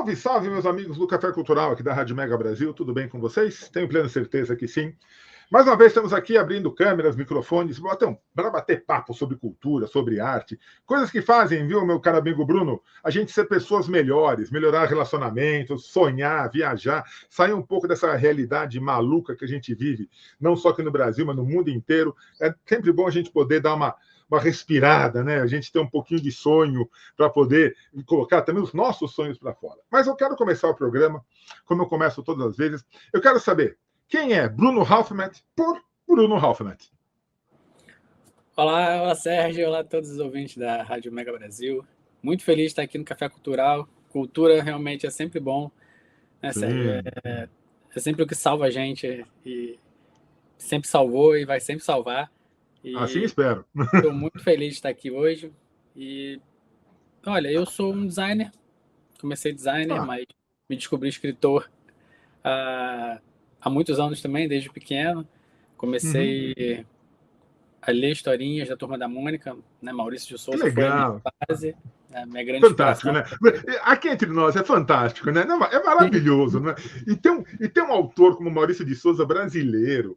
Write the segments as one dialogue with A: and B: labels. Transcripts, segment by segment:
A: Salve, salve, meus amigos do Café Cultural aqui da Rádio Mega Brasil. Tudo bem com vocês? Tenho plena certeza que sim. Mais uma vez estamos aqui abrindo câmeras, microfones, para bater papo sobre cultura, sobre arte, coisas que fazem, viu, meu caro amigo Bruno, a gente ser pessoas melhores, melhorar relacionamentos, sonhar, viajar, sair um pouco dessa realidade maluca que a gente vive, não só aqui no Brasil, mas no mundo inteiro. É sempre bom a gente poder dar uma respirada, né? A gente ter um pouquinho de sonho para poder colocar também os nossos sonhos para fora. Mas eu quero começar o programa, como eu começo todas as vezes. Eu quero saber quem é Bruno Halfmatt por Bruno Halfmatt.
B: Olá, Sérgio. Olá a todos os ouvintes da Rádio Mega Brasil. Muito feliz de estar aqui no Café Cultural. Cultura realmente é sempre bom, né, Sérgio? É sempre o que salva a gente e sempre salvou e vai sempre salvar. E
A: assim espero.
B: Estou muito feliz de estar aqui hoje. E olha, eu sou um designer. Comecei designer, mas me descobri escritor há muitos anos também, desde pequeno. Comecei a ler historinhas da Turma da Mônica, né? Maurício de Souza foi a minha base, né? Minha grande
A: fantástico,
B: inspiração.
A: Né? Aqui entre nós é fantástico, né? Não, é maravilhoso, né? E tem um autor como Maurício de Souza brasileiro,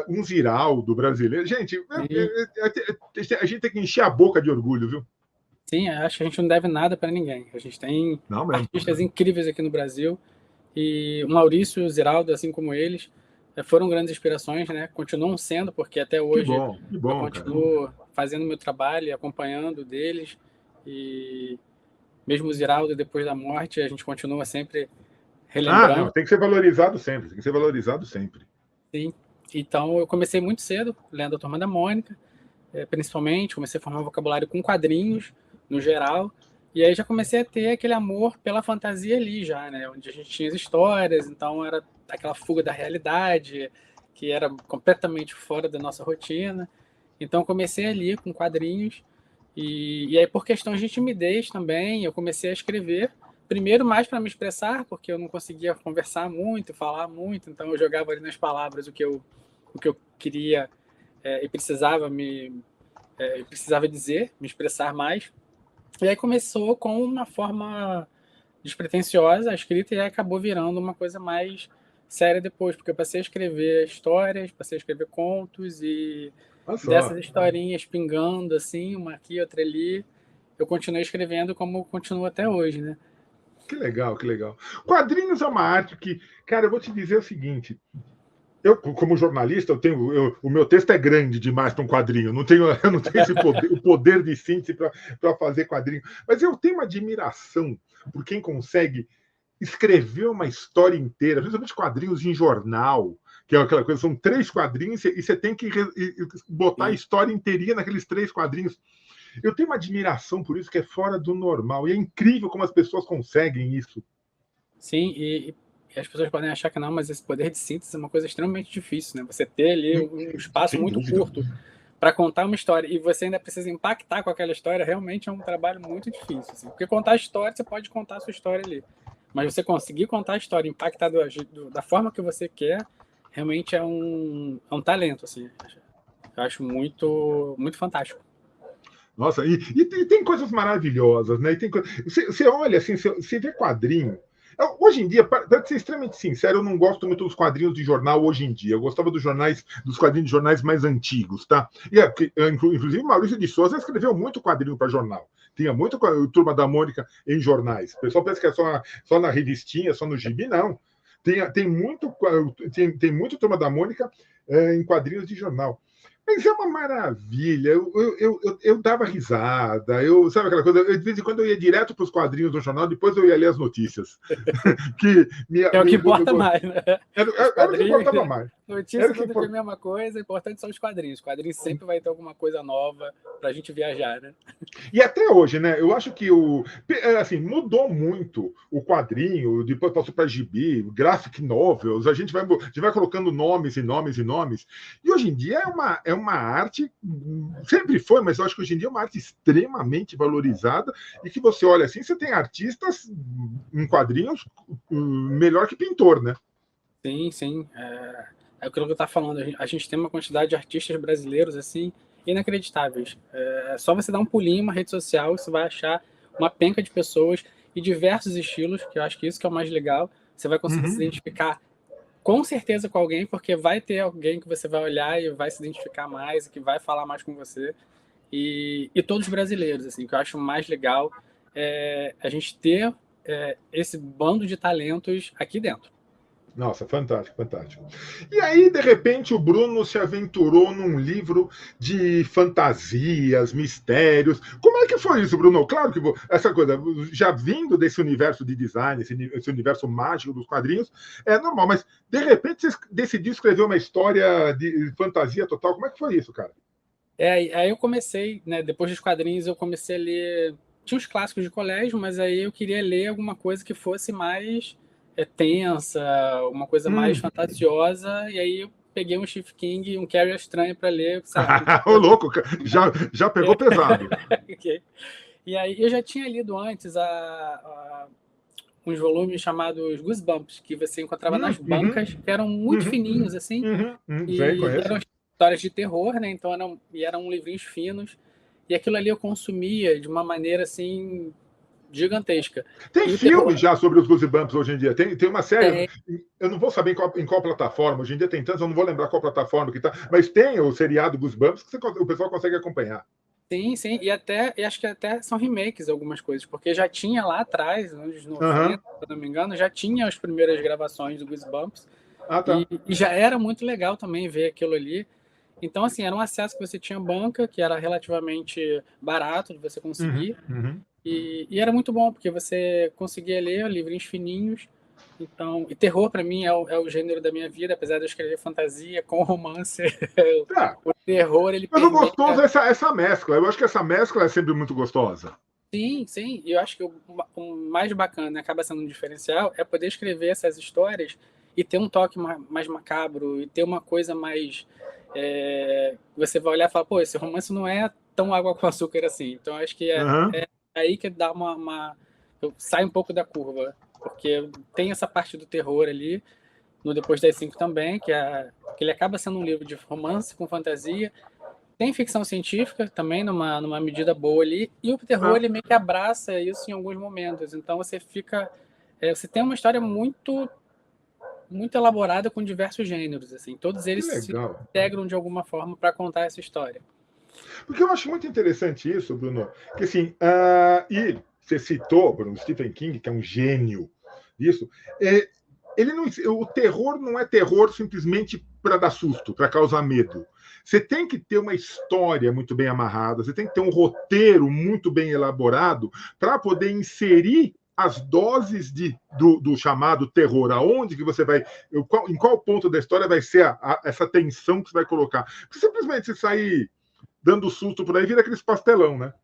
A: um Ziraldo brasileiro. Gente, a gente tem que encher a boca de orgulho, viu?
B: Sim, acho que a gente não deve nada para ninguém. A gente tem artistas incríveis aqui no Brasil e o Maurício e o Ziraldo, assim como eles, foram grandes inspirações, né? Continuam sendo, porque até hoje
A: que bom,
B: eu continuo fazendo meu trabalho e acompanhando deles. E mesmo o Ziraldo, depois da morte, a gente continua sempre relembrando.
A: Não, tem que ser valorizado sempre,
B: Sim, então eu comecei muito cedo, lendo a Turma da Mônica, principalmente, comecei a formar um vocabulário com quadrinhos, no geral, e aí já comecei a ter aquele amor pela fantasia ali já, né? Onde a gente tinha as histórias, então era aquela fuga da realidade, que era completamente fora da nossa rotina. Então comecei ali com quadrinhos, e aí por questões de timidez também, eu comecei a escrever, primeiro mais para me expressar, porque eu não conseguia conversar muito, falar muito, então eu jogava ali nas palavras o que eu queria e precisava dizer, me expressar mais. E aí começou com uma forma despretensiosa a escrita e aí acabou virando uma coisa mais séria depois, porque eu passei a escrever histórias, passei a escrever contos e dessas historinhas pingando assim, uma aqui, outra ali, eu continuei escrevendo como continuo até hoje, né?
A: Que legal, que legal. Quadrinhos é uma arte que, cara, eu vou te dizer o seguinte. Eu, como jornalista, o meu texto é grande demais para um quadrinho. Eu não tenho esse poder, o poder de síntese para fazer quadrinho. Mas eu tenho uma admiração por quem consegue escrever uma história inteira, principalmente quadrinhos em jornal, que é aquela coisa, são 3 quadrinhos e você tem que botar a história inteirinha naqueles 3 quadrinhos. Eu tenho uma admiração por isso que é fora do normal. E é incrível como as pessoas conseguem isso.
B: Sim, e as pessoas podem achar que não, mas esse poder de síntese é uma coisa extremamente difícil, né? Você ter ali um espaço muito curto para contar uma história e você ainda precisa impactar com aquela história, realmente é um trabalho muito difícil. Assim. Porque contar a história, você pode contar a sua história ali. Mas você conseguir contar a história, impactar da forma que você quer, realmente é um talento, assim. Eu acho muito, muito fantástico.
A: Nossa, e tem coisas maravilhosas, né? Você olha assim, você vê quadrinho. Hoje em dia, para ser extremamente sincero, eu não gosto muito dos quadrinhos de jornal hoje em dia. Eu gostava dos quadrinhos de jornais mais antigos, tá? Inclusive, Maurício de Souza escreveu muito quadrinho para jornal. Tinha muito Turma da Mônica em jornais. O pessoal pensa que é só na revistinha, só no gibi, não. Tem muito Turma da Mônica em quadrinhos de jornal. Mas é uma maravilha. Eu dava risada. Sabe aquela coisa? De vez em quando eu ia direto para os quadrinhos do jornal, depois eu ia ler as notícias.
B: É o que importa mais, né?
A: Era o que importava mais.
B: Notícia tudo é a mesma coisa, o importante são os quadrinhos. Os quadrinhos sempre vai ter alguma coisa nova para a gente viajar, né?
A: E até hoje, né? Eu acho que assim, mudou muito o quadrinho, depois passou para gibi, graphic novels, a gente vai colocando nomes e nomes e nomes. E hoje em dia é uma arte, sempre foi, mas eu acho que hoje em dia é uma arte extremamente valorizada e que você olha assim, você tem artistas em quadrinhos melhor que pintor, né?
B: Sim, sim. É aquilo que eu estava falando. A gente tem uma quantidade de artistas brasileiros assim inacreditáveis. É só você dar um pulinho em uma rede social e você vai achar uma penca de pessoas e diversos estilos, que eu acho que isso que é o mais legal. Você vai conseguir se identificar com certeza com alguém, porque vai ter alguém que você vai olhar e vai se identificar mais, que vai falar mais com você. E todos brasileiros, assim, que eu acho mais legal é a gente ter esse bando de talentos aqui dentro.
A: Nossa, fantástico, fantástico. E aí, de repente, o Bruno se aventurou num livro de fantasias, mistérios. Como é que foi isso, Bruno? Claro que essa coisa, já vindo desse universo de design, esse universo mágico dos quadrinhos, é normal, mas de repente você decidiu escrever uma história de fantasia total. Como é que foi isso, cara?
B: Aí eu comecei, né, depois dos quadrinhos, eu comecei a ler. Tinha os clássicos de colégio, mas aí eu queria ler alguma coisa que fosse mais tensa, uma coisa mais fantasiosa, e aí eu peguei um Stephen King, um Carrie Estranho para ler, sei lá.
A: Ô, louco, já pegou pesado.
B: Okay. E aí eu já tinha lido antes uns volumes chamados Goosebumps, que você encontrava nas bancas, que eram muito fininhos, assim, e eram histórias de terror, né? Então eram livrinhos finos, e aquilo ali eu consumia de uma maneira, assim, gigantesca.
A: Tem
B: e
A: filme já sobre os Goosebumps hoje em dia. Tem uma série. Eu não vou saber em qual plataforma. Hoje em dia tem tantos, eu não vou lembrar qual plataforma que tá. Mas tem o seriado Goosebumps que o pessoal consegue acompanhar.
B: Sim, sim. E acho que até são remakes algumas coisas, porque já tinha lá atrás, nos anos 90, se não me engano, já tinha as primeiras gravações do Goosebumps.
A: Ah, tá.
B: E já era muito legal também ver aquilo ali. Então, assim, era um acesso que você tinha banca, que era relativamente barato de você conseguir. E era muito bom, porque você conseguia ler livrinhos fininhos. Então, e terror, para mim, é o gênero da minha vida, apesar de eu escrever fantasia com romance. O terror, ele
A: Mas o
B: permeia.
A: gostoso é essa mescla. Eu acho que essa mescla é sempre muito gostosa.
B: Sim, sim. E eu acho que o mais bacana, acaba sendo um diferencial, é poder escrever essas histórias e ter um toque mais macabro, e ter uma coisa mais. Você vai olhar e falar, pô, esse romance não é tão água com açúcar assim. Então, acho que é aí que dá sai um pouco da curva. Porque tem essa parte do terror ali, no Depois das Cinco também, que ele acaba sendo um livro de romance com fantasia. Tem ficção científica também, numa medida boa ali, e o terror ele meio que abraça isso em alguns momentos. Então você fica. Você tem uma história muito, muito elaborada com diversos gêneros. Assim. Todos eles se integram de alguma forma para contar essa história.
A: Porque eu acho muito interessante isso, Bruno, que assim, e você citou, Bruno, Stephen King, que é um gênio disso, o terror não é terror simplesmente para dar susto, para causar medo. Você tem que ter uma história muito bem amarrada, você tem que ter um roteiro muito bem elaborado para poder inserir as doses do chamado terror, aonde que você vai, em qual ponto da história vai ser essa tensão que você vai colocar. Porque simplesmente você sair dando susto por aí, vira aqueles pastelão, né?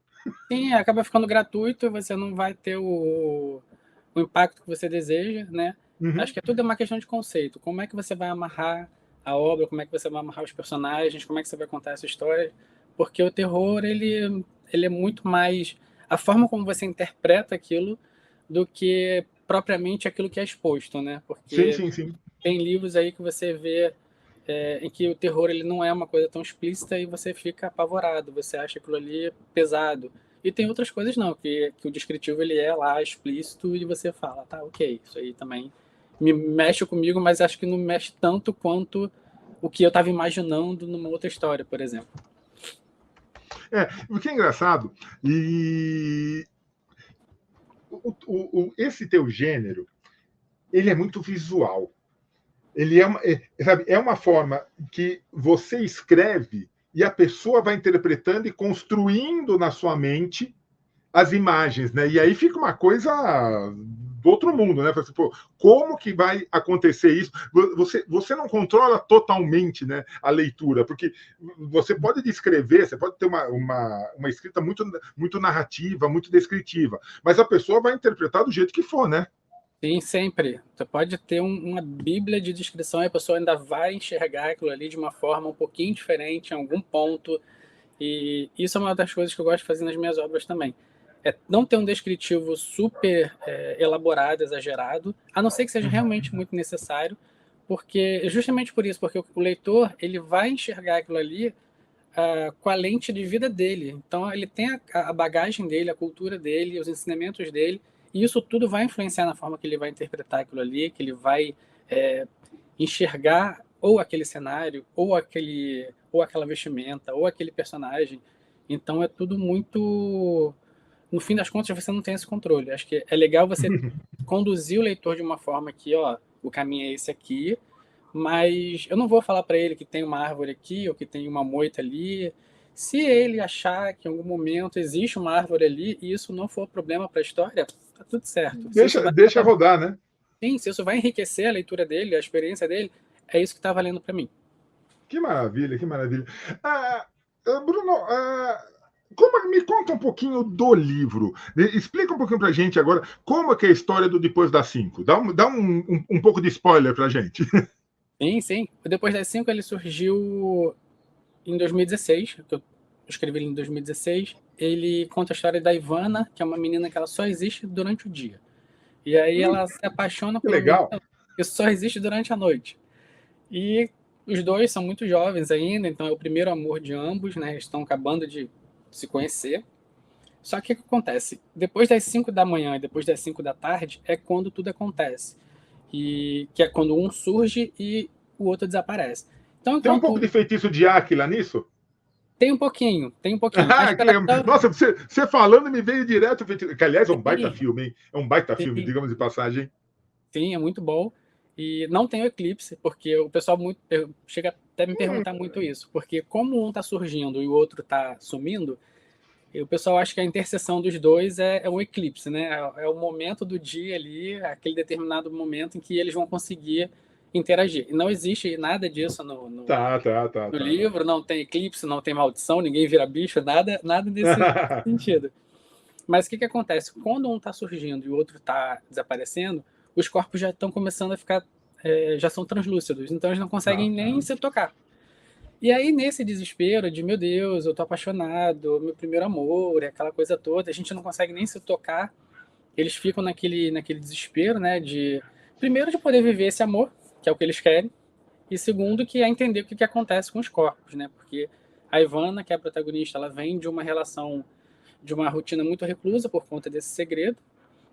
B: Sim, acaba ficando gratuito, você não vai ter o impacto que você deseja, né? Acho que tudo é uma questão de conceito. Como é que você vai amarrar a obra, como é que você vai amarrar os personagens, como é que você vai contar essa história? Porque o terror, ele é muito mais a forma como você interpreta aquilo do que propriamente aquilo que é exposto, né? Porque
A: sim.
B: Tem livros aí que você vê em que o terror ele não é uma coisa tão explícita e você fica apavorado, você acha aquilo ali pesado. E tem outras coisas não, que o descritivo ele é lá explícito e você fala, tá, ok, isso aí também me mexe comigo, mas acho que não mexe tanto quanto o que eu estava imaginando numa outra história, por exemplo.
A: O que é engraçado, esse teu gênero, ele é muito visual. Ele é uma forma que você escreve e a pessoa vai interpretando e construindo na sua mente as imagens, né? E aí fica uma coisa do outro mundo, né? Assim, pô, como que vai acontecer isso? Você não controla totalmente, né, a leitura, porque você pode descrever, você pode ter uma escrita muito, muito narrativa, muito descritiva, mas a pessoa vai interpretar do jeito que for, né?
B: Sim, sempre. Você pode ter uma bíblia de descrição e a pessoa ainda vai enxergar aquilo ali de uma forma um pouquinho diferente, em algum ponto. E isso é uma das coisas que eu gosto de fazer nas minhas obras também. É não ter um descritivo super elaborado, exagerado, a não ser que seja realmente muito necessário, porque justamente por isso, porque o leitor ele vai enxergar aquilo ali com a lente de vida dele. Então ele tem a bagagem dele, a cultura dele, os ensinamentos dele, E isso tudo vai influenciar na forma que ele vai interpretar aquilo ali, que ele vai enxergar ou aquele cenário, ou aquela vestimenta, ou aquele personagem. Então é tudo muito... No fim das contas, você não tem esse controle. Acho que é legal você conduzir o leitor de uma forma que, ó, o caminho é esse aqui, mas eu não vou falar para ele que tem uma árvore aqui ou que tem uma moita ali. Se ele achar que em algum momento existe uma árvore ali e isso não for problema para a história, tá tudo certo.
A: Deixa rodar, né?
B: Sim, se isso vai enriquecer a leitura dele, a experiência dele, é isso que está valendo para mim.
A: Que maravilha, que maravilha. Bruno, me conta um pouquinho do livro. Explica um pouquinho para a gente agora como é que é a história do Depois das 5. Dá um pouco de spoiler para a gente.
B: Sim, sim. Depois das 5 ele surgiu em 2016, eu escrevi ele em 2016. Ele conta a história da Ivana, que é uma menina que ela só existe durante o dia. E aí ela se apaixona por uma menina que só existe durante a noite. E os dois são muito jovens ainda, então é o primeiro amor de ambos, né? Estão acabando de se conhecer. Só que o que acontece? Depois das 5 da manhã e depois das 5 da tarde é quando tudo acontece. E que é quando um surge e o outro desaparece. Então,
A: tem um pouco de feitiço de Áquila nisso?
B: Tem um pouquinho.
A: Nossa, você falando me veio direto. Que, aliás, é um baita filme, hein? É um baita filme, digamos de passagem.
B: Sim, é muito bom. E não tem o eclipse, porque o pessoal chega até me perguntar muito isso. Porque como um está surgindo e o outro está sumindo, o pessoal acha que a interseção dos dois é um eclipse, né? É o momento do dia ali, aquele determinado momento em que eles vão conseguir interagir. E não existe nada disso no livro, não tem eclipse, não tem maldição, ninguém vira bicho, nada nesse sentido. Mas o que acontece? Quando um está surgindo e o outro está desaparecendo, os corpos já estão começando a ficar, já são translúcidos, então eles não conseguem nem se tocar. E aí, nesse desespero de, meu Deus, eu tô apaixonado, meu primeiro amor, aquela coisa toda, a gente não consegue nem se tocar, eles ficam naquele desespero, né, primeiro, de poder viver esse amor, que é o que eles querem, e segundo, que é entender o que acontece com os corpos, né, porque a Ivana, que é a protagonista, ela vem de uma relação, de uma rotina muito reclusa por conta desse segredo,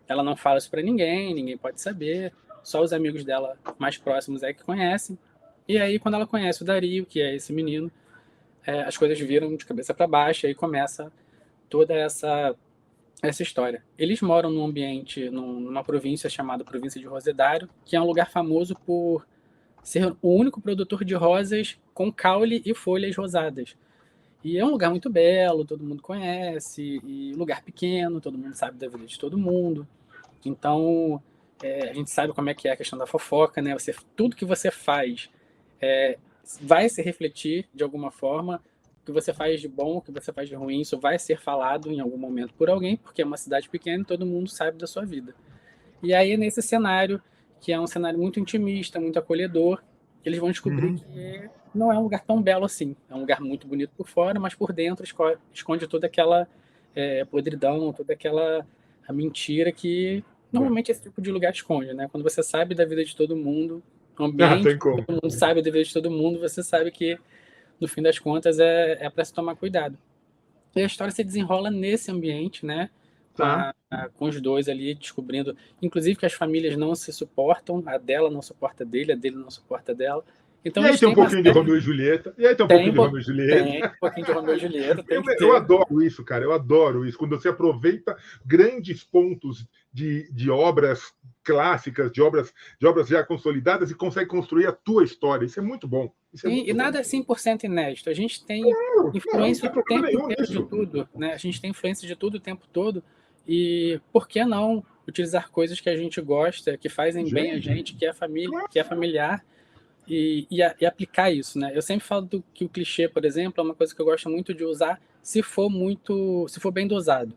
B: ela não fala isso para ninguém pode saber, só os amigos dela mais próximos é que conhecem. E aí, quando ela conhece o Dario, que é esse menino, as coisas viram de cabeça para baixo, e aí começa toda essa história. Eles moram num ambiente, numa província chamada Província de Rosedário, que é um lugar famoso por ser o único produtor de rosas com caule e folhas rosadas. E é um lugar muito belo, todo mundo conhece, e lugar pequeno, todo mundo sabe da vida de todo mundo. Então, a gente sabe como é que é a questão da fofoca, né? Tudo que você faz vai se refletir de alguma forma. O que você faz de bom, o que você faz de ruim, isso vai ser falado em algum momento por alguém, porque é uma cidade pequena e todo mundo sabe da sua vida. E aí, nesse cenário, que é um cenário muito intimista, muito acolhedor, eles vão descobrir que não é um lugar tão belo assim. É um lugar muito bonito por fora, mas por dentro esconde toda aquela podridão, toda aquela a mentira que normalmente esse tipo de lugar esconde, né? Quando você sabe da vida de todo mundo, o ambiente, todo mundo sabe da vida de todo mundo, você sabe que, no fim das contas, é para se tomar cuidado. E a história se desenrola nesse ambiente, né? Com os dois ali descobrindo, inclusive que as famílias não se suportam, a dela não suporta dele, a dele não suporta dela. Então,
A: e aí tem um pouquinho de Romeu e Julieta.
B: Tem um pouquinho de Romeu e Julieta.
A: Eu adoro isso, cara. Eu adoro isso. Quando você aproveita grandes pontos de obras clássicas, de obras já consolidadas e consegue construir a tua história. Isso é muito bom.
B: E nada é 100% inédito. A gente tem influência o tempo inteiro de tudo, né? A gente tem influência de tudo o tempo todo. E por que não utilizar coisas que a gente gosta, que fazem bem a gente, que é família, que é familiar, e aplicar isso, né? Eu sempre falo que o clichê, por exemplo, é uma coisa que eu gosto muito de usar se for bem dosado,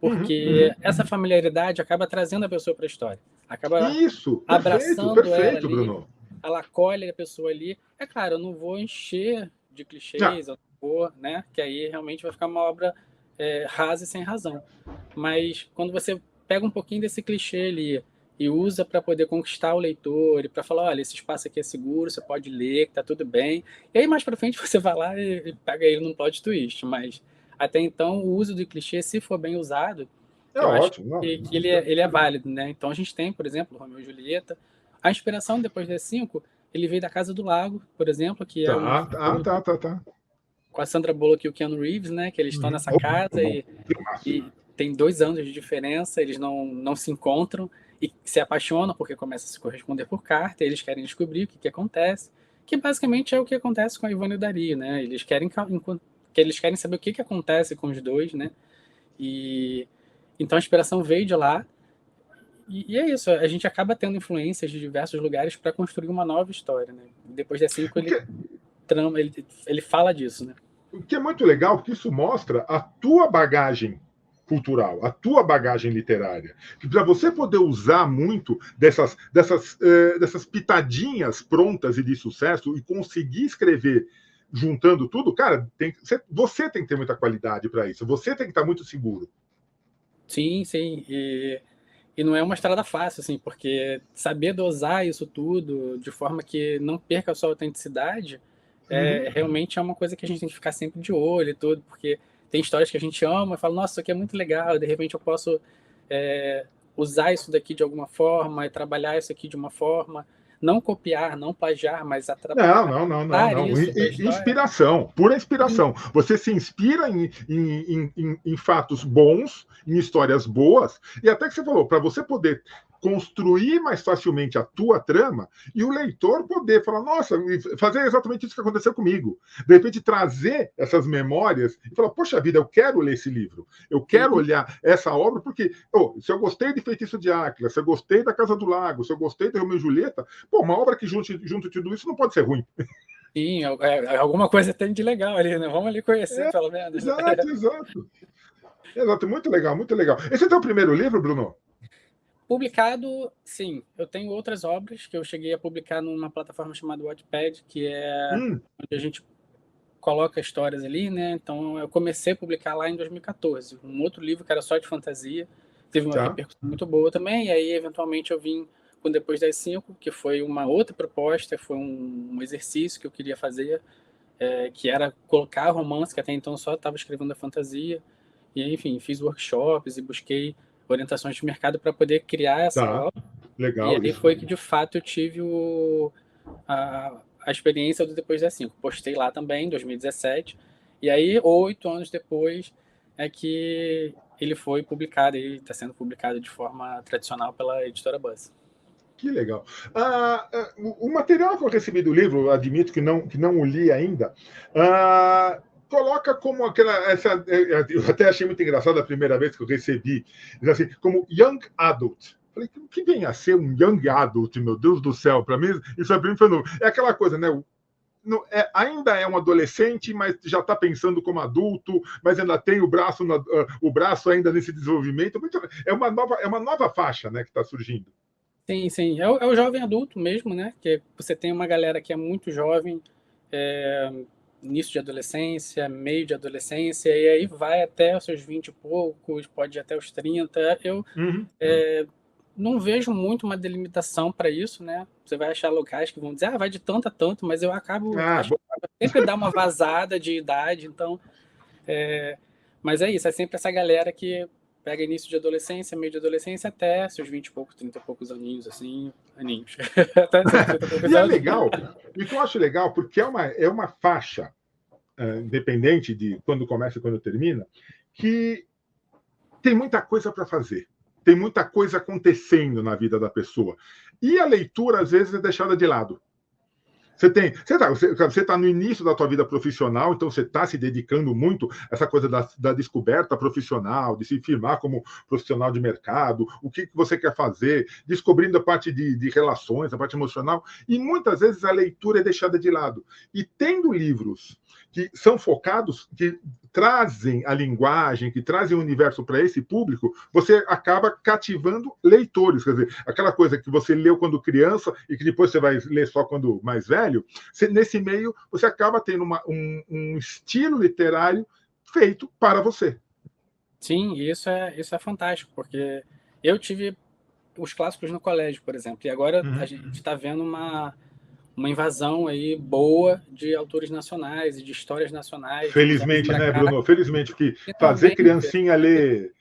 B: porque essa familiaridade acaba trazendo a pessoa para a história, acaba abraçando ela ali,
A: Bruno.
B: Ela acolhe a pessoa ali. É claro, eu não vou encher de clichês, eu não vou, né? Que aí realmente vai ficar uma obra rasa e sem razão. Mas quando você pega um pouquinho desse clichê ali e usa para poder conquistar o leitor e para falar, olha, esse espaço aqui é seguro, você pode ler, que tá tudo bem. E aí mais para frente você vai lá e pega ele num plot twist. Mas até então o uso do clichê, se for bem usado,
A: É
B: que eu acho
A: ótimo. Não.
B: que ele é válido, né? Então a gente tem, por exemplo, Romeu e Julieta. A inspiração depois das 5, ele veio da Casa do Lago, por exemplo, que é um filme
A: Tá.
B: com a Sandra Bullock e o Keanu Reeves, né? Que eles estão nessa casa e tem 2 anos de diferença, eles não se encontram e se apaixonam porque começam a se corresponder por carta, e eles querem descobrir o que acontece, que basicamente é o que acontece com a Ivone e o Dario, né? Eles querem saber o que acontece com os dois, né? E então a inspiração veio de lá, e é isso, a gente acaba tendo influências de diversos lugares para construir uma nova história, né? Depois das 5 ele fala disso, né?
A: O que é muito legal, porque isso mostra a tua bagagem cultural, a tua bagagem literária. Que para você poder usar muito dessas pitadinhas prontas e de sucesso e conseguir escrever juntando tudo, cara, você tem que ter muita qualidade para isso. Você tem que estar muito seguro.
B: Sim. E não é uma estrada fácil, assim, porque saber dosar isso tudo de forma que não perca a sua autenticidade realmente é uma coisa que a gente tem que ficar sempre de olho e tudo, porque tem histórias que a gente ama e fala, nossa, isso aqui é muito legal, de repente eu posso usar isso daqui de alguma forma e trabalhar isso aqui de uma forma, não copiar, não plagiar, mas
A: Não.
B: isso pra
A: Inspiração, pura inspiração. Você se inspira em fatos bons, em histórias boas, e até que você falou, para você poder construir mais facilmente a tua trama e o leitor poder falar, nossa, fazer exatamente isso que aconteceu comigo. De repente trazer essas memórias e falar, poxa vida, eu quero ler esse livro, eu quero olhar essa obra, porque se eu gostei de Feitiço de Áquila, se eu gostei da Casa do Lago, se eu gostei de Romeu e Julieta, uma obra que junte tudo isso não pode ser ruim.
B: Sim, alguma coisa tem de legal ali, né? Vamos ali conhecer, pelo menos.
A: Exato, muito legal, muito legal. Esse é o teu primeiro livro, Bruno?
B: Publicado, sim. Eu tenho outras obras que eu cheguei a publicar numa plataforma chamada Wattpad, que é onde a gente coloca histórias ali, né? Então eu comecei a publicar lá em 2014. Um outro livro que era só de fantasia, teve uma repercussão muito boa também, e aí eventualmente eu vim com Depois das 5, que foi uma outra proposta, foi um exercício que eu queria fazer, que era colocar romance, que até então só estava escrevendo a fantasia, e enfim, fiz workshops e busquei orientações de mercado para poder criar essa obra.
A: Legal.
B: E ali foi que de fato eu tive a experiência do Depois das 5. Postei lá também em 2017, e aí 8 anos depois é que ele foi publicado, e está sendo publicado de forma tradicional pela editora Buzz.
A: Que legal. O material que eu recebi do livro, admito que não o li ainda, coloca como eu até achei muito engraçado a primeira vez que eu recebi, assim, como young adult. Falei, o que vem a ser um young adult, meu Deus do céu? Para mim, isso para mim foi novo. É aquela coisa, né? Ainda é um adolescente, mas já está pensando como adulto, mas ainda tem o braço ainda nesse desenvolvimento. É uma nova faixa, né, que está surgindo.
B: Sim. É o jovem adulto mesmo, né? Que você tem uma galera que é muito jovem, início de adolescência, meio de adolescência, e aí vai até os seus 20 e poucos, pode ir até os 30. Eu não vejo muito uma delimitação para isso, né? Você vai achar locais que vão dizer, vai de tanto a tanto, mas eu acabo sempre dar uma vazada de idade, então... mas é isso, é sempre essa galera que pega início de adolescência, meio de adolescência, até seus 20 e poucos, 30 e poucos aninhos, assim, aninhos. Até seus 30 e poucos
A: e é legal, e que eu acho legal, porque é uma faixa, independente de quando começa e quando termina, que tem muita coisa para fazer. Tem muita coisa acontecendo na vida da pessoa. E a leitura, às vezes, é deixada de lado. Você tá no início da tua vida profissional, então você está se dedicando muito a essa coisa da descoberta profissional, de se firmar como profissional de mercado, o que você quer fazer, descobrindo a parte de relações, a parte emocional, e muitas vezes a leitura é deixada de lado. E tendo livros que são focados, que trazem a linguagem, que trazem o universo para esse público, você acaba cativando leitores. Quer dizer, aquela coisa que você leu quando criança e que depois você vai ler só quando mais velho, nesse meio você acaba tendo um estilo literário feito para você.
B: Sim, isso é fantástico, porque eu tive os clássicos no colégio, por exemplo, e agora a gente está vendo uma invasão aí boa de autores nacionais e de histórias nacionais.
A: Felizmente, né, Bruno? Felizmente, porque fazer criancinha ler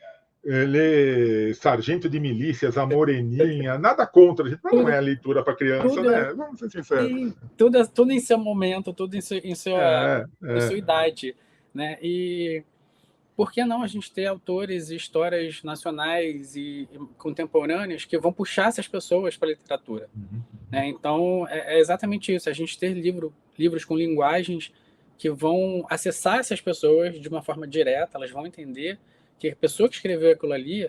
A: ler Sargento de Milícias, A Moreninha, nada contra, gente, mas não é a leitura para criança,
B: tudo,
A: né? Vamos ser sinceros.
B: sim, tudo em seu momento, tudo
A: É,
B: em
A: é.
B: sua idade, né? E por que não a gente ter autores e histórias nacionais e contemporâneas que vão puxar essas pessoas para a literatura? Né? Então, é exatamente isso, a gente ter livros com linguagens que vão acessar essas pessoas de uma forma direta, elas vão entender que a pessoa que escreveu aquilo ali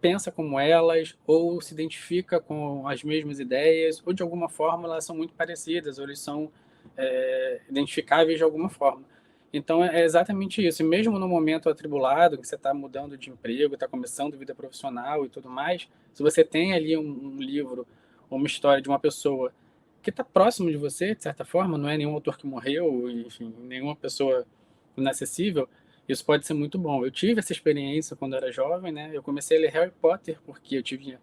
B: pensa como elas, ou se identifica com as mesmas ideias, ou de alguma forma elas são muito parecidas, ou eles são identificáveis de alguma forma. Então é exatamente isso. E mesmo no momento atribulado, que você está mudando de emprego, está começando vida profissional e tudo mais, se você tem ali um livro, uma história de uma pessoa que está próximo de você, de certa forma, não é nenhum autor que morreu, enfim, nenhuma pessoa inacessível, isso pode ser muito bom. Eu tive essa experiência quando era jovem, né? Eu comecei a ler Harry Potter porque eu tive,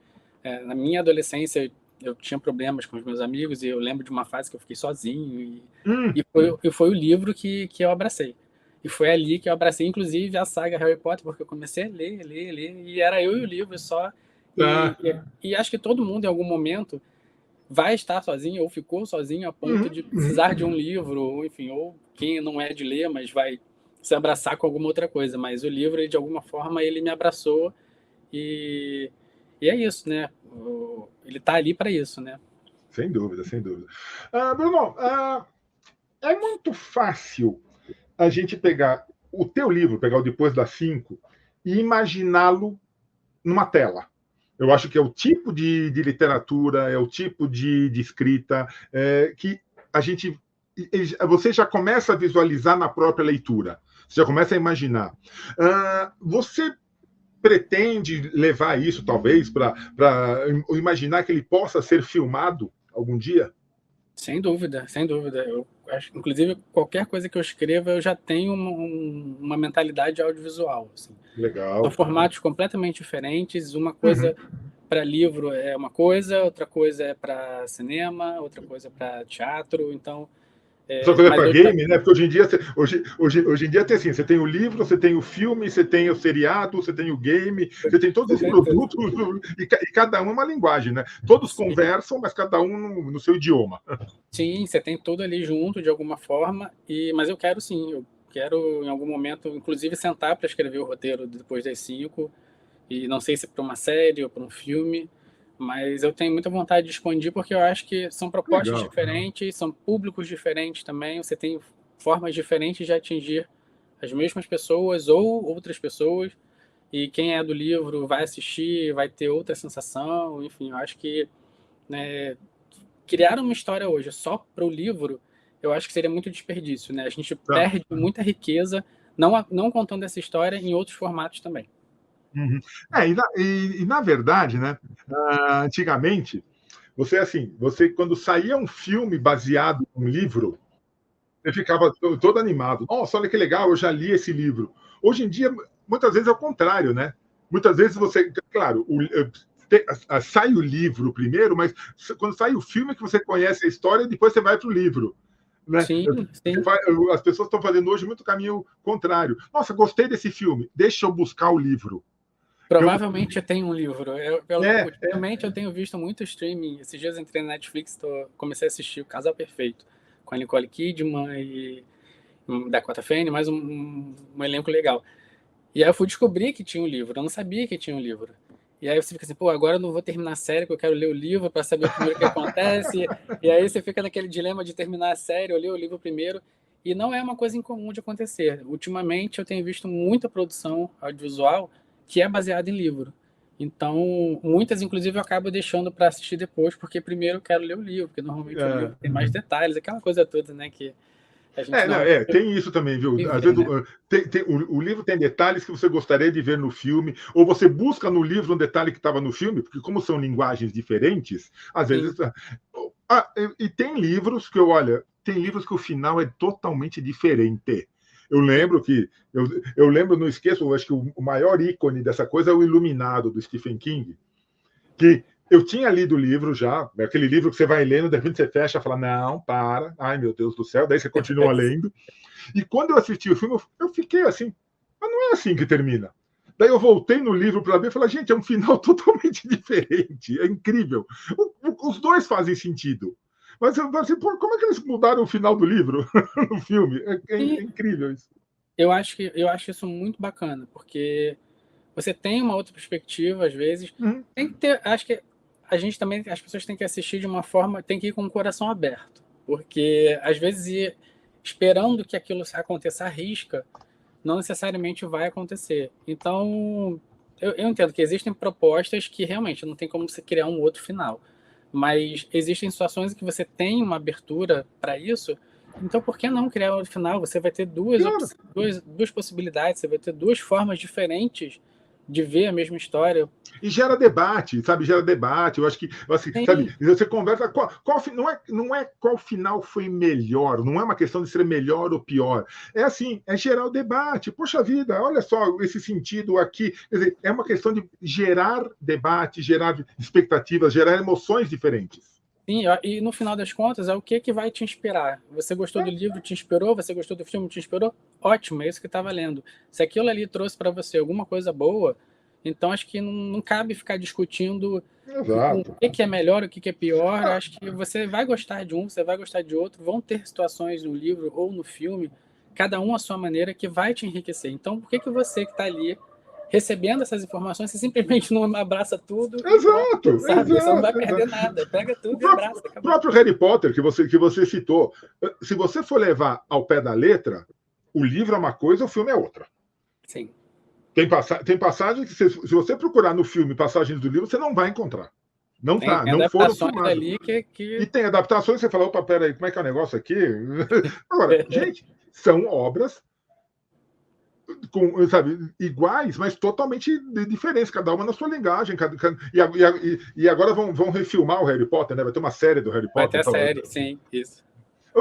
B: na minha adolescência, eu tinha problemas com os meus amigos e eu lembro de uma fase que eu fiquei sozinho e foi o livro que eu abracei. E foi ali que eu abracei, inclusive, a saga Harry Potter, porque eu comecei a ler, e era eu e o livro só. E acho que todo mundo, em algum momento, vai estar sozinho ou ficou sozinho a ponto de precisar de um livro, ou enfim, ou quem não é de ler, mas vai se abraçar com alguma outra coisa. Mas o livro, de alguma forma, ele me abraçou e é isso, né? Ele está ali para isso, né?
A: Sem dúvida, sem dúvida. Bruno, é muito fácil a gente pegar o teu livro, pegar o Depois das 5, e imaginá-lo numa tela. Eu acho que é o tipo de literatura, é o tipo de escrita que a gente. Você já começa a visualizar na própria leitura. Você já começa a imaginar. Você pretende levar isso, talvez, para imaginar que ele possa ser filmado algum dia?
B: Sem dúvida, sem dúvida. Eu acho, inclusive, qualquer coisa que eu escreva, eu já tenho uma mentalidade audiovisual. Assim. São
A: Legal.
B: formatos completamente diferentes. Uma coisa para livro é uma coisa, outra coisa é para cinema, outra coisa para teatro. Então,
A: Só coisa
B: mas
A: para game, né? Porque hoje em dia, hoje em dia tem assim, você tem o livro, você tem o filme, você tem o seriado, você tem o game, você tem todos esses produtos e cada um é uma linguagem, né? Todos conversam, mas cada um no seu idioma.
B: Sim, você tem tudo ali junto de alguma forma, mas eu quero sim, eu quero em algum momento, inclusive, sentar para escrever o roteiro Depois das 5, e não sei se para uma série ou para um filme, mas eu tenho muita vontade de expandir porque eu acho que são propostas
A: Legal.
B: diferentes, são públicos diferentes também, você tem formas diferentes de atingir as mesmas pessoas ou outras pessoas, e quem é do livro vai assistir, vai ter outra sensação, enfim, eu acho que, né, criar uma história hoje só para o livro, eu acho que seria muito desperdício, né? A gente perde muita riqueza não contando essa história em outros formatos também.
A: Na verdade, né, antigamente, você quando saía um filme baseado em um livro, você ficava todo animado. Nossa, olha que legal, eu já li esse livro. Hoje em dia, muitas vezes é o contrário, né? Muitas vezes você, claro, sai o livro primeiro, mas quando sai o filme que você conhece a história, e depois você vai para o livro. Né?
B: Sim, sim.
A: As pessoas estão fazendo hoje muito caminho contrário. Nossa, gostei desse filme, deixa eu buscar o livro.
B: Provavelmente eu tenho um livro. Ultimamente eu tenho visto muito streaming. Esses dias eu entrei na Netflix, comecei a assistir O Casal Perfeito, com a Nicole Kidman e Dakota Fanning, mais um elenco legal. E aí eu fui descobrir que tinha um livro, eu não sabia que tinha um livro. E aí você fica assim, pô, agora eu não vou terminar a série, porque eu quero ler o livro para saber primeiro o que acontece. E aí você fica naquele dilema de terminar a série, eu ler o livro primeiro. E não é uma coisa incomum de acontecer. Ultimamente eu tenho visto muita produção audiovisual que é baseada em livro. Então, muitas, inclusive, eu acabo deixando para assistir depois, porque primeiro eu quero ler o livro, porque normalmente o livro tem mais detalhes, aquela coisa toda, né, que a gente
A: tem isso também, viu?
B: viver,
A: Às vezes
B: né?
A: o livro tem detalhes que você gostaria de ver no filme, ou você busca no livro um detalhe que estava no filme, porque como são linguagens diferentes, às vezes. E tem livros que tem livros que o final é totalmente diferente. Eu lembro que. Eu lembro, não esqueço, eu acho que o maior ícone dessa coisa é o Iluminado, do Stephen King. Que eu tinha lido o livro já, aquele livro que você vai lendo, de repente você fecha e fala, não, para, ai meu Deus do céu, daí você continua lendo. E quando eu assisti o filme, eu fiquei assim, mas não é assim que termina. Daí eu voltei no livro para ver e falei, gente, é um final totalmente diferente. É incrível. Os dois fazem sentido. Mas eu falei assim, pô, como é que eles mudaram o final do livro no filme? É incrível isso.
B: Eu acho isso muito bacana, porque você tem uma outra perspectiva, às vezes. Tem que ter, acho que a gente também, as pessoas têm que assistir de uma forma, tem que ir com o coração aberto, porque às vezes ir esperando que aquilo aconteça à risca, não necessariamente vai acontecer. Então, eu entendo que existem propostas que realmente não tem como você criar um outro final, mas existem situações em que você tem uma abertura para isso. Então, por que não criar outro final? Você vai ter
A: Claro.
B: duas possibilidades, você vai ter duas formas diferentes de ver a mesma história.
A: E gera debate, sabe? Gera debate. Eu acho que, assim, sabe? Você conversa. Não é qual final foi melhor, não é uma questão de ser melhor ou pior. É assim, é gerar o debate. Poxa vida, olha só esse sentido aqui. Quer dizer, é uma questão de gerar debate, gerar expectativas, gerar emoções diferentes.
B: Sim, e no final das contas, é o que vai te inspirar. Você gostou do livro, te inspirou? Você gostou do filme, te inspirou? Ótimo, é isso que está valendo. Se aquilo ali trouxe para você alguma coisa boa, então acho que não cabe ficar discutindo
A: Exato.
B: o que é melhor, o que é pior. Acho que você vai gostar de um, você vai gostar de outro. Vão ter situações no livro ou no filme, cada um à sua maneira, que vai te enriquecer. Então, por que você que está ali recebendo essas informações, você simplesmente não abraça tudo e
A: Exato,
B: pronto, sabe?
A: exato,
B: você não vai
A: exato.
B: perder nada. Pega tudo e abraça.
A: O próprio Harry Potter, que você citou, se você for levar ao pé da letra, o livro é uma coisa, o filme é outra.
B: Sim.
A: Tem passagens que, se você procurar no filme passagens do livro, você não vai encontrar. Não
B: tem,
A: tá,
B: tem
A: não foram
B: filmadas ali que...
A: E tem adaptações, você fala, opa, peraí, como é que é o negócio aqui? Agora, gente, são obras sabe, iguais, mas totalmente diferentes, cada uma na sua linguagem. E agora vão refilmar o Harry Potter, né? Vai ter uma série do Harry Potter.
B: Vai ter a série, sim, isso.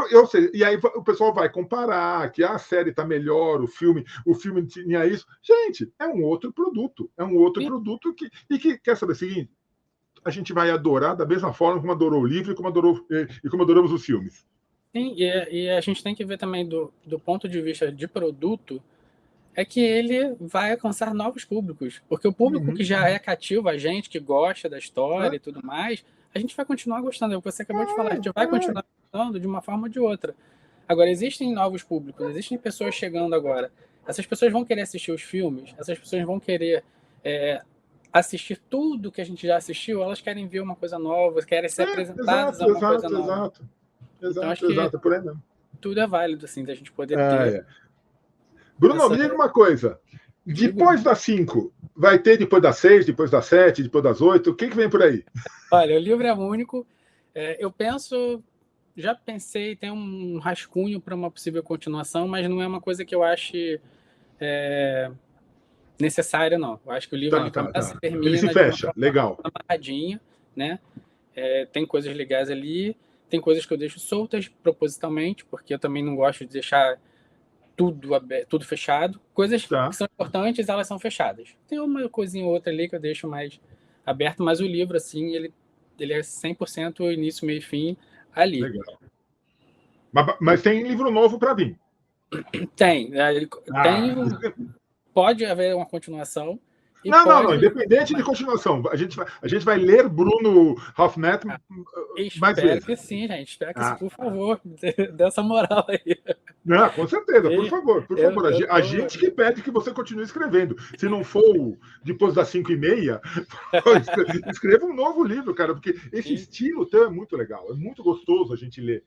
A: Eu sei, e aí o pessoal vai comparar que a série está melhor, o filme tinha isso. Gente, é um outro produto. É um outro produto que quer saber o seguinte: a gente vai adorar da mesma forma como adorou o livro e como adoramos os filmes.
B: Sim, e a gente tem que ver também do ponto de vista de produto, é que ele vai alcançar novos públicos. Porque o público que já é cativo, a gente que gosta da história e tudo mais, a gente vai continuar gostando. É o que você acabou de falar, a gente vai continuar gostando de uma forma ou de outra. Agora, existem novos públicos, existem pessoas chegando agora. Essas pessoas vão querer assistir os filmes, essas pessoas vão querer assistir tudo que a gente já assistiu, elas querem ver uma coisa nova, querem ser apresentadas a uma coisa nova. Então, acho que
A: por aí mesmo.
B: tudo é válido, assim, da gente poder ter...
A: Bruno, me diga uma coisa. Depois das 5, vai ter depois das 6, depois das 7, depois das 8? O que vem por aí?
B: Olha, o livro é único. Eu já pensei, tem um rascunho para uma possível continuação, mas não é uma coisa que eu ache necessária, não. Eu acho que o livro começa e termina.
A: Ele se fecha, legal.
B: Amarradinho, né? Tem coisas legais ali, tem coisas que eu deixo soltas propositalmente, porque eu também não gosto de deixar tudo fechado. Coisas que são importantes, elas são fechadas. Tem uma coisinha ou outra ali que eu deixo mais aberto, mas o livro, assim, ele é 100% início, meio e fim ali.
A: Legal. Mas tem livro novo para vir?
B: Tem. Pode haver uma continuação.
A: Não, independente de continuação. A gente vai ler Bruno Hoffmann mais vezes.
B: Espero que sim, gente. Espero que sim, por favor. Dê essa moral aí.
A: Não, com certeza, por favor. A gente que pede que você continue escrevendo. Se não for depois das 5h30, escreva um novo livro, cara, porque esse estilo teu é muito legal, é muito gostoso a gente ler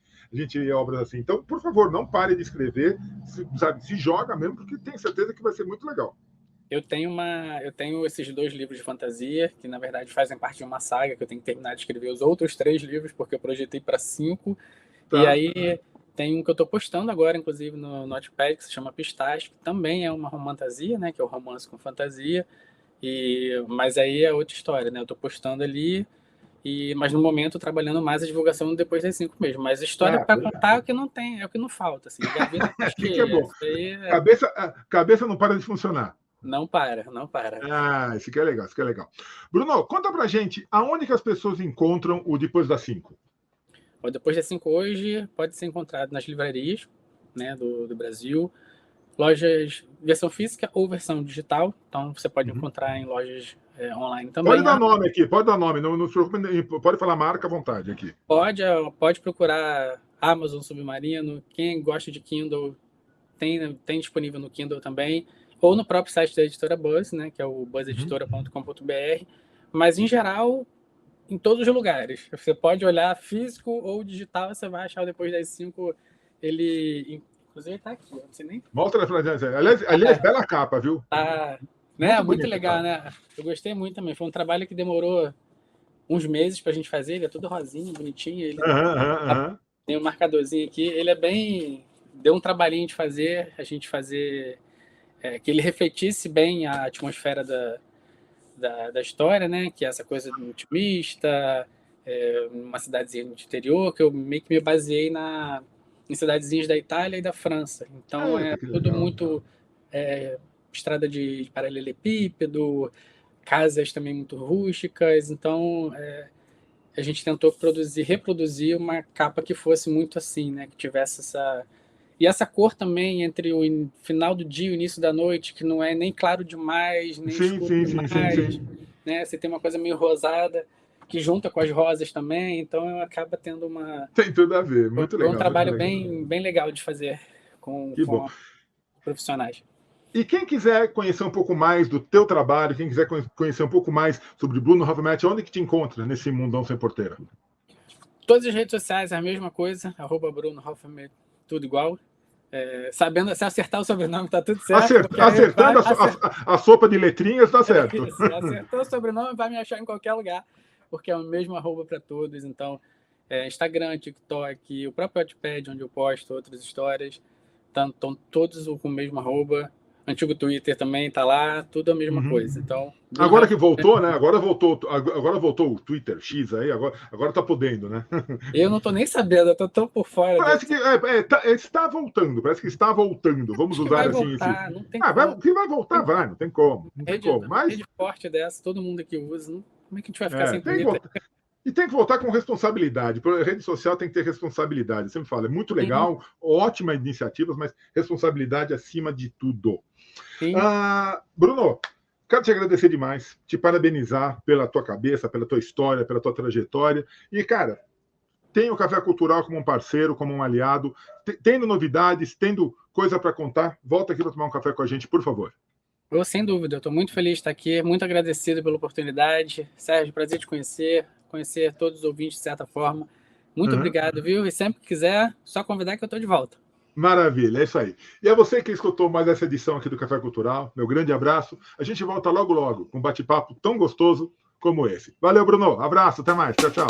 A: obras assim. Então, por favor, não pare de escrever, se joga mesmo, porque tenho certeza que vai ser muito legal.
B: Eu tenho esses 2 livros de fantasia, que na verdade fazem parte de uma saga, que eu tenho que terminar de escrever os outros 3 livros, porque eu projetei para 5. E aí tem um que eu estou postando agora, inclusive, no Notepad, que se chama Pistache, que também é uma romantasia, né? Que é o romance com fantasia. Mas aí é outra história, né? Eu estou postando ali, mas no momento trabalhando mais a divulgação depois das 5 mesmo. Mas história para contar é o que não tem, é o que não falta. Assim,
A: que é bom. Cabeça não para de funcionar.
B: Não para.
A: Isso que é legal. Bruno, conta pra gente, aonde que as pessoas encontram o Depois das 5?
B: O Depois das 5 hoje pode ser encontrado nas livrarias, né, do Brasil. lojas versão física ou versão digital, então você pode encontrar em lojas online também.
A: Pode dar nome aqui, pode dar nome, não se preocupe, pode falar marca à vontade aqui.
B: Pode procurar Amazon Submarino, quem gosta de Kindle tem disponível no Kindle também, ou no próprio site da editora Buzz, né, que é o buzzeditora.com.br, mas em geral, em todos os lugares. Você pode olhar físico ou digital, você vai achar Depois das 5, ele... Inclusive está aqui, não sei nem...
A: Mostra, aliás, bela capa, viu?
B: Tá, né? Muito legal, né? Eu gostei muito também. Foi um trabalho que demorou uns meses para a gente fazer. Ele é todo rosinho, bonitinho. Ele tem um marcadorzinho aqui. Ele é bem... Deu um trabalhinho de fazer, a gente fazer... que ele refletisse bem a atmosfera da história, né? Que é essa coisa do intimista, uma cidadezinha do interior, que eu meio que me baseei em cidadezinhas da Itália e da França. Então, tudo legal, muito estrada de paralelepípedo, casas também muito rústicas. Então, a gente tentou reproduzir uma capa que fosse muito assim, né? Que tivesse essa... E essa cor também entre o final do dia e o início da noite, que não é nem claro demais, nem escuro demais. Né? Você tem uma coisa meio rosada, que junta com as rosas também, então acaba tendo uma...
A: Tem tudo a ver, muito legal.
B: Um trabalho bem legal de fazer com profissionais.
A: E quem quiser conhecer um pouco mais do teu trabalho, quem quiser conhecer um pouco mais sobre Bruno Hoffmann, onde que te encontra nesse mundão sem porteira?
B: Todas as redes sociais é a mesma coisa, @Bruno Hoffmann, tudo igual. Sabendo se acertar o sobrenome, tá tudo certo.
A: Acertando a sopa de letrinhas, tá certo.
B: Isso, acertou o sobrenome, vai me achar em qualquer lugar, porque é o mesmo @ para todos. Então, Instagram, TikTok, o próprio Wattpad, onde eu posto outras histórias, estão todos com o mesmo @. Antigo Twitter também tá lá, tudo a mesma coisa. Então,
A: agora que voltou, né? Agora voltou o Twitter X aí, agora tá podendo, né?
B: Eu não tô nem sabendo, eu tô tão por fora.
A: Parece que está voltando, parece que está voltando. Vamos usar assim.
B: Não tem como.
A: Que vai voltar, vai, não tem como. Não tem como. Mas
B: rede forte dessa, todo mundo aqui usa. Como é que a gente vai ficar sem Twitter?
A: E tem que voltar com responsabilidade. A rede social tem que ter responsabilidade. Eu sempre falo, é muito legal, ótimas iniciativas, mas responsabilidade acima de tudo. Bruno, quero te agradecer demais, te parabenizar pela tua cabeça, pela tua história, pela tua trajetória. E, cara, tem o Café Cultural como um parceiro, como um aliado. Tendo novidades, tendo coisa para contar, volta aqui para tomar um café com a gente, por favor.
B: Sem dúvida, eu estou muito feliz de estar aqui, muito agradecido pela oportunidade. Sérgio, prazer te conhecer todos os ouvintes de certa forma. Muito obrigado, viu? E sempre que quiser, só convidar que eu estou de volta.
A: Maravilha, é isso aí. E a você que escutou mais essa edição aqui do Café Cultural, meu grande abraço. A gente volta logo com um bate-papo tão gostoso como esse. Valeu, Bruno. Abraço, até mais. Tchau, tchau.